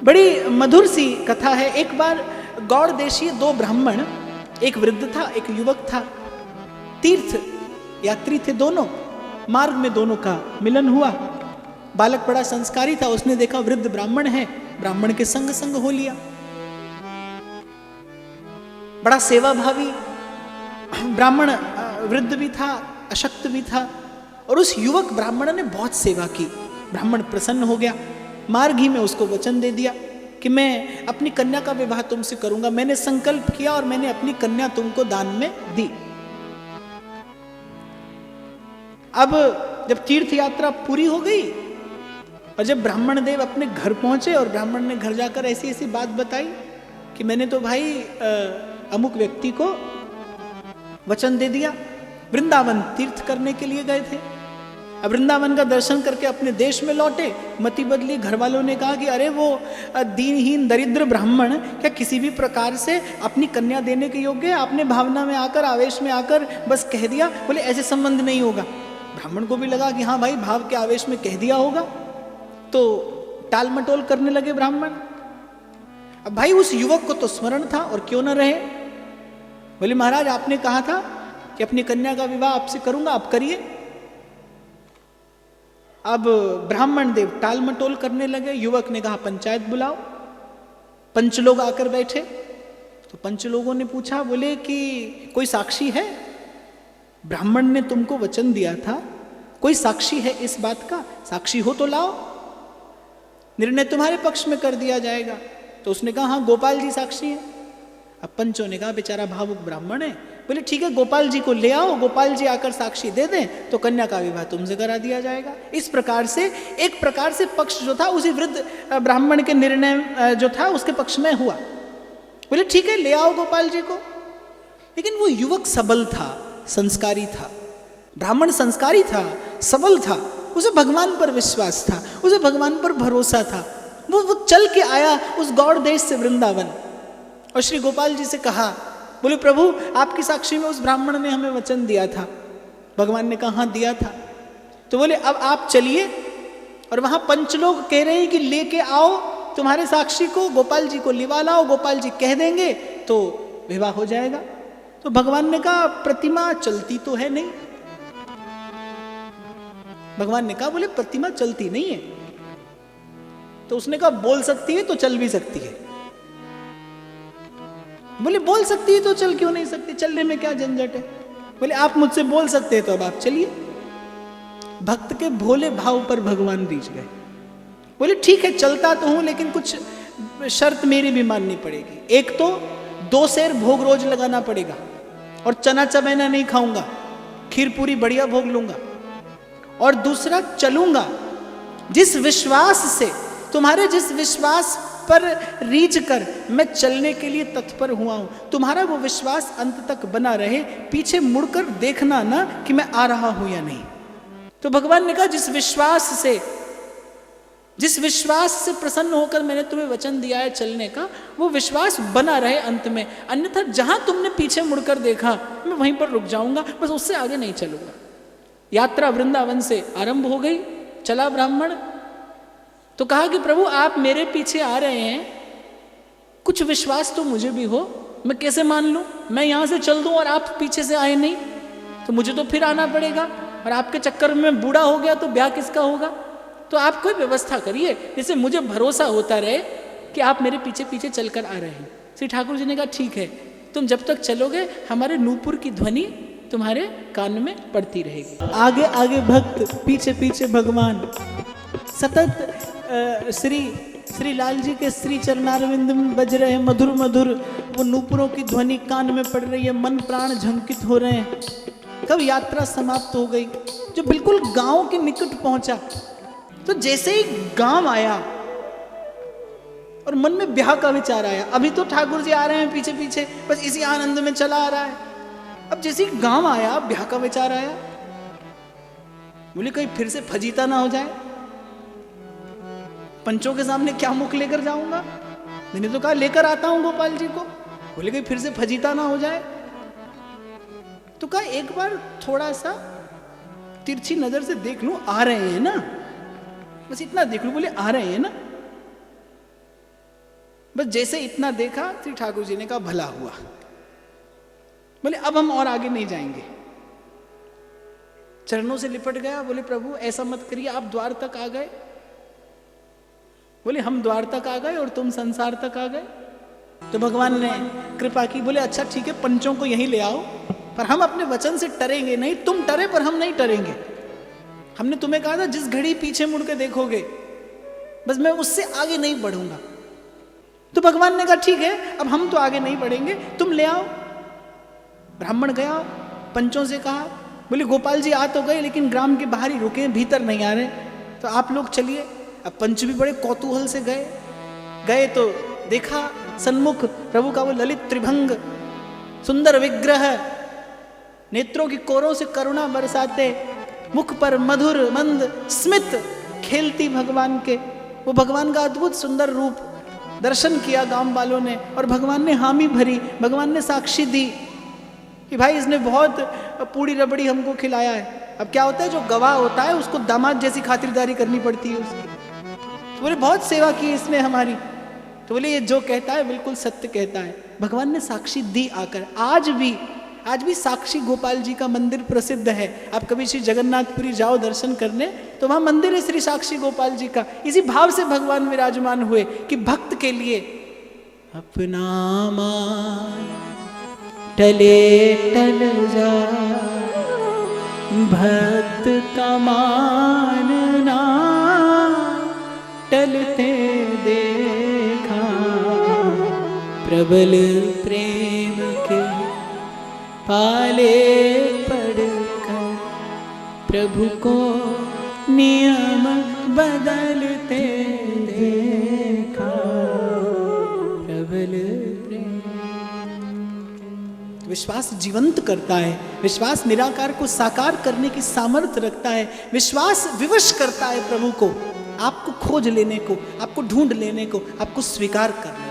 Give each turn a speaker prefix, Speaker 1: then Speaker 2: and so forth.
Speaker 1: बड़ी मधुर सी कथा है। एक बार गौड़ देशीय दो ब्राह्मण, एक वृद्ध था एक युवक था, तीर्थ यात्री थे दोनों, मार्ग में दोनों का मिलन हुआ। बालक बड़ा संस्कारी था, उसने देखा वृद्ध ब्राह्मण है, ब्राह्मण के संग संग हो लिया। बड़ा सेवाभावी ब्राह्मण वृद्ध भी था, अशक्त भी था, और उस युवक ब्राह्मण ने बहुत सेवा की। ब्राह्मण प्रसन्न हो गया, मार्ग ही में उसको वचन दे दिया कि मैं अपनी कन्या का विवाह तुमसे करूंगा, मैंने संकल्प किया और मैंने अपनी कन्या तुमको दान में दी। अब जब तीर्थ यात्रा पूरी हो गई और जब ब्राह्मण देव अपने घर पहुंचे और ब्राह्मण ने घर जाकर ऐसी ऐसी बात बताई कि मैंने तो भाई अमुक व्यक्ति को वचन दे दिया। वृंदावन तीर्थ करने के लिए गए थे, अब वृंदावन का दर्शन करके अपने देश में लौटे, मति बदली। घर वालों ने कहा कि अरे वो दीनहीन दरिद्र ब्राह्मण क्या किसी भी प्रकार से अपनी कन्या देने के योग्य है? आपने भावना में आकर, आवेश में आकर बस कह दिया। बोले ऐसे संबंध नहीं होगा। ब्राह्मण को भी लगा कि हाँ भाई भाव के आवेश में कह दिया होगा, तो टाल मटोल करने लगे ब्राह्मण। अब भाई उस युवक को तो स्मरण था और क्यों न रहे। बोले महाराज आपने कहा था कि अपनी कन्या का विवाह आपसे करूंगा, आप करिए। अब ब्राह्मण देव टाल मटोल करने लगे। युवक ने कहा पंचायत बुलाओ। पंच लोग आकर बैठे तो पंच लोगों ने पूछा, बोले कि कोई साक्षी है? ब्राह्मण ने तुमको वचन दिया था, कोई साक्षी है इस बात का? साक्षी हो तो लाओ, निर्णय तुम्हारे पक्ष में कर दिया जाएगा। तो उसने कहा हाँ गोपाल जी साक्षी है। अब पंचों ने कहा बेचारा भावुक ब्राह्मण है, बोले ठीक है गोपाल जी को ले आओ, गोपाल जी आकर साक्षी दे दें तो कन्या का विवाह तुमसे करा दिया जाएगा। इस प्रकार से एक प्रकार से पक्ष जो था उसी वृद्ध ब्राह्मण के निर्णय जो था उसके पक्ष में हुआ। बोले ठीक है ले आओ गोपाल जी को। लेकिन वो युवक सबल था, संस्कारी था, ब्राह्मण संस्कारी था, सबल था, उसे भगवान पर विश्वास था, उसे भगवान पर भरोसा था। वो चल के आया उस गौड़ देश से वृंदावन और श्री गोपाल जी से कहा, बोले प्रभु आपकी साक्षी में उस ब्राह्मण ने हमें वचन दिया था। भगवान ने कहा हाँ दिया था। तो बोले अब आप चलिए और वहां पंच लोग कह रहे हैं कि लेके आओ तुम्हारे साक्षी को, गोपाल जी को लिवा लाओ, गोपाल जी कह देंगे तो विवाह हो जाएगा। तो भगवान ने कहा प्रतिमा चलती तो है नहीं। भगवान ने कहा बोले प्रतिमा चलती नहीं है। तो उसने कहा बोल सकती है तो चल भी सकती है। बोले बोल सकती है तो चल क्यों नहीं सकती, चलने में क्या झंझट है? बोले आप मुझसे बोल सकते हैं तो अब आप चलिए। भक्त के भोले भाव पर भगवान रीझ गए। बोले ठीक है चलता तो हूं लेकिन कुछ शर्त मेरी भी माननी पड़ेगी। एक तो 2 सेर भोग रोज लगाना पड़ेगा और चना चबैना नहीं खाऊंगा, खीर पूरी बढ़िया भोग लूंगा। और दूसरा चलूंगा जिस विश्वास से, तुम्हारे जिस विश्वास पर रीझ कर मैं चलने के लिए तत्पर हुआ हूं, तुम्हारा वो विश्वास अंत तक बना रहे, पीछे मुड़कर देखना ना कि मैं आ रहा हूं या नहीं। तो भगवान ने कहा जिस विश्वास से प्रसन्न होकर मैंने तुम्हें वचन दिया है चलने का, वो विश्वास बना रहे अंत में, अन्यथा जहां तुमने पीछे मुड़कर देखा मैं वहीं पर रुक जाऊंगा, बस उससे आगे नहीं चलूंगा। यात्रा वृंदावन से आरंभ हो गई। चला ब्राह्मण तो कहा कि प्रभु आप मेरे पीछे आ रहे हैं, कुछ विश्वास तो मुझे भी हो, मैं कैसे मान लूं? मैं यहां से चल दूं और आप पीछे से आए नहीं तो मुझे तो फिर आना पड़ेगा, और आपके चक्कर में मैं बूढ़ा हो गया तो ब्याह किसका होगा? तो आप कोई व्यवस्था करिए जिससे मुझे भरोसा होता रहे कि आप मेरे पीछे पीछे चलकर आ रहे हैं। श्री ठाकुर जी ने कहा ठीक है, तुम जब तक चलोगे हमारे नूपुर की ध्वनि तुम्हारे कान में पड़ती रहेगी। आगे आगे भक्त, पीछे पीछे भगवान। सतत श्री लाल जी के श्री चरणारविंद में बज रहे हैं मधुर मधुर वो नूपुरों की ध्वनि कान में पड़ रही है, मन प्राण झंकित हो रहे हैं। कब यात्रा समाप्त हो गई, जो बिल्कुल गांव के निकट पहुंचा, तो जैसे ही गांव आया और मन में ब्याह का विचार आया। अभी तो ठाकुर जी आ रहे हैं पीछे पीछे, बस इसी आनंद में चला आ रहा है। अब जैसे ही गांव आया ब्याह का विचार आया। बोले कहीं फिर से फजीता ना हो जाए, पंचों के सामने क्या मुख लेकर जाऊंगा? मैंने तो कहा लेकर आता हूं गोपाल जी को। बोले कहीं फिर से फजीता ना हो जाए। तो कहा एक बार थोड़ा सा तिरछी नजर से देख लूं, आ रहे हैं ना, बस इतना देख लूं। बोले आ रहे हैं ना? बस जैसे इतना देखा श्री ठाकुर जी ने कहा भला हुआ। बोले अब हम और आगे नहीं जाएंगे। चरणों से लिपट गया, बोले प्रभु ऐसा मत करिए, आप द्वार तक आ गए। बोले हम द्वार तक आ गए और तुम संसार तक आ गए। तो भगवान ने कृपा की, बोले अच्छा ठीक है, पंचों को यहीं ले आओ, पर हम अपने वचन से टरेंगे नहीं। तुम टरे पर हम नहीं टरेंगे। हमने तुम्हें कहा था जिस घड़ी पीछे मुड़ के देखोगे बस मैं उससे आगे नहीं बढ़ूंगा। तो भगवान ने कहा ठीक है, अब हम तो आगे नहीं बढ़ेंगे, तुम ले आओ। ब्राह्मण गया, पंचों से कहा, बोले गोपाल जी आ तो गए लेकिन ग्राम के बाहर ही रुके, भीतर नहीं आ रहे, तो आप लोग चलिए। अब पंच भी बड़े कौतूहल से गए तो देखा सन्मुख प्रभु का वो ललित त्रिभंग, सुंदर विग्रह, नेत्रों की कोरों से करुणा बरसाते, मुख पर मधुर मंद स्मित खेलती भगवान के, वो भगवान का अद्भुत सुंदर रूप दर्शन किया गांव वालों ने, और भगवान ने हामी भरी, भगवान ने साक्षी दी कि भाई इसने बहुत पूड़ी रबड़ी हमको खिलाया है। अब क्या होता है, जो गवाह होता है उसको दामाद जैसी खातिरदारी करनी पड़ती है उसकी। तो बोले बहुत सेवा की इसने हमारी। तो बोले ये जो कहता है बिल्कुल सत्य कहता है। भगवान ने साक्षी दी आकर। आज भी साक्षी गोपाल जी का मंदिर प्रसिद्ध है। आप कभी श्री जगन्नाथपुरी जाओ दर्शन करने, तो वहां मंदिर है श्री साक्षी गोपाल जी का। इसी भाव से भगवान विराजमान हुए कि भक्त के लिए अपना मान टले टल जा, भक्त का मानना टलते देखा, प्रबल प्रेम के पाले पड़कर प्रभु को नियम बदलते देखा, प्रबल प्रेम। विश्वास जीवंत करता है, विश्वास निराकार को साकार करने की सामर्थ्य रखता है, विश्वास विवश करता है प्रभु को, आपको खोज लेने को, आपको ढूंढ लेने को, आपको स्वीकार करने